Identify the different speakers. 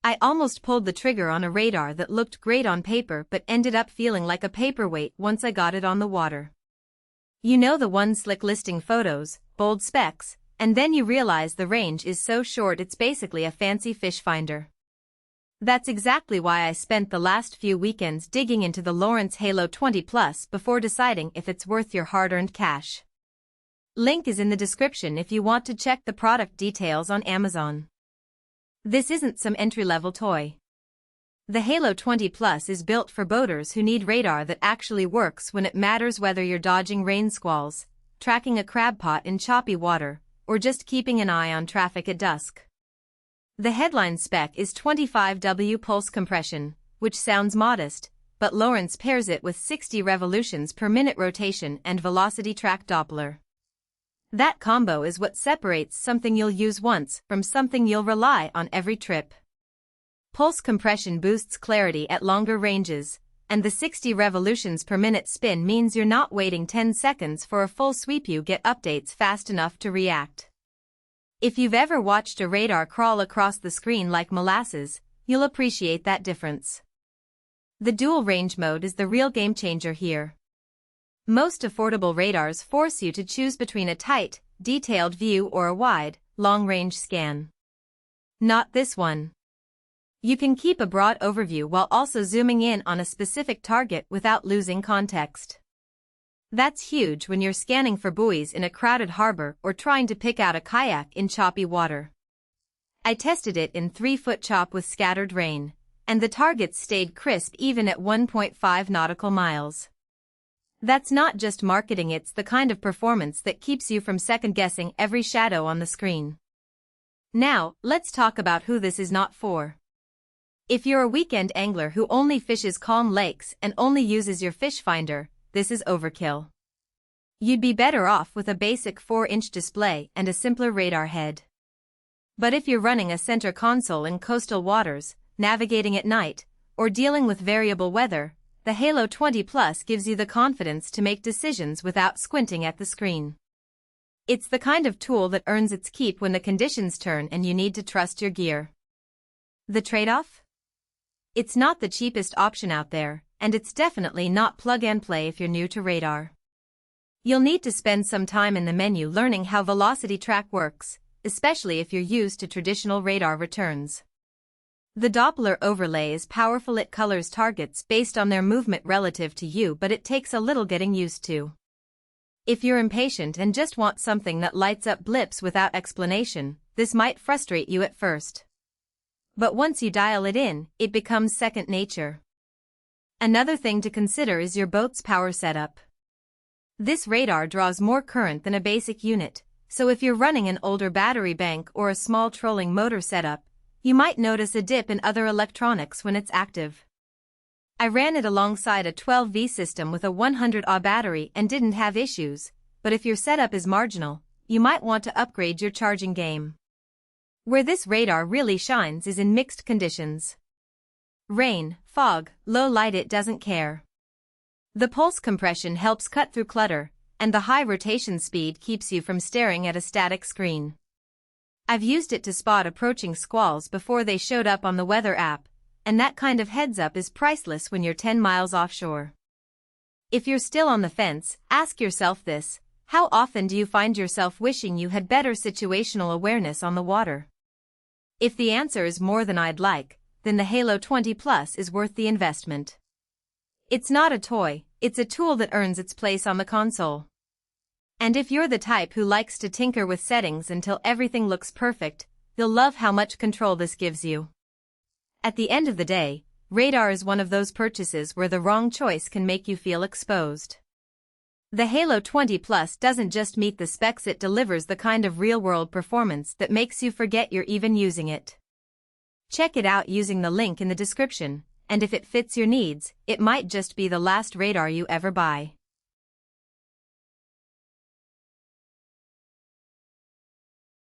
Speaker 1: I almost pulled the trigger on a radar that looked great on paper but ended up feeling like a paperweight once I got it on the water. You know the one slick listing photos, bold specs, and then you realize the range is so short it's basically a fancy fish finder. That's exactly why I spent the last few weekends digging into the Lowrance Halo 20 Plus before deciding if it's worth your hard-earned cash. Link is in the description if you want to check the product details on Amazon. This isn't some entry-level toy. The Halo 20 Plus is built for boaters who need radar that actually works when it matters, whether you're dodging rain squalls, tracking a crab pot in choppy water, or just keeping an eye on traffic at dusk. The headline spec is 25W pulse compression, which sounds modest, but Lowrance pairs it with 60 revolutions per minute rotation and VelocityTrack Doppler. That combo is what separates something you'll use once from something you'll rely on every trip. Pulse compression boosts clarity at longer ranges, and the 60 revolutions per minute spin means you're not waiting 10 seconds for a full sweep. You get updates fast enough to react. If you've ever watched a radar crawl across the screen like molasses, you'll appreciate that difference. The dual range mode is the real game changer here. Most affordable radars force you to choose between a tight, detailed view or a wide, long-range scan. Not this one. You can keep a broad overview while also zooming in on a specific target without losing context. That's huge when you're scanning for buoys in a crowded harbor or trying to pick out a kayak in choppy water. I tested it in 3-foot chop with scattered rain, and the targets stayed crisp even at 1.5 nautical miles. That's not just marketing, it's the kind of performance that keeps you from second-guessing every shadow on the screen. Now, let's talk about who this is not for. If you're a weekend angler who only fishes calm lakes and only uses your fish finder, this is overkill. You'd be better off with a basic 4-inch display and a simpler radar head. But if you're running a center console in coastal waters, navigating at night, or dealing with variable weather, the Halo 20 Plus gives you the confidence to make decisions without squinting at the screen. It's the kind of tool that earns its keep when the conditions turn and you need to trust your gear. The trade-off? It's not the cheapest option out there, and it's definitely not plug-and-play if you're new to radar. You'll need to spend some time in the menu learning how VelocityTrack works, especially if you're used to traditional radar returns. The Doppler overlay is powerful. It colors targets based on their movement relative to you, but it takes a little getting used to. If you're impatient and just want something that lights up blips without explanation, this might frustrate you at first. But once you dial it in, it becomes second nature. Another thing to consider is your boat's power setup. This radar draws more current than a basic unit, so if you're running an older battery bank or a small trolling motor setup, you might notice a dip in other electronics when it's active. I ran it alongside a 12V system with a 100Ah battery and didn't have issues, but if your setup is marginal, you might want to upgrade your charging game. Where this radar really shines is in mixed conditions. Rain, fog, low light, it doesn't care. The pulse compression helps cut through clutter, and the high rotation speed keeps you from staring at a static screen. I've used it to spot approaching squalls before they showed up on the weather app, and that kind of heads-up is priceless when you're 10 miles offshore. If you're still on the fence, ask yourself this: how often do you find yourself wishing you had better situational awareness on the water? If the answer is more than I'd like, then the Halo 20 Plus is worth the investment. It's not a toy, it's a tool that earns its place on the console. And if you're the type who likes to tinker with settings until everything looks perfect, you'll love how much control this gives you. At the end of the day, radar is one of those purchases where the wrong choice can make you feel exposed. The Halo 20 Plus doesn't just meet the specs, it delivers the kind of real-world performance that makes you forget you're even using it. Check it out using the link in the description, and if it fits your needs, it might just be the last radar you ever buy.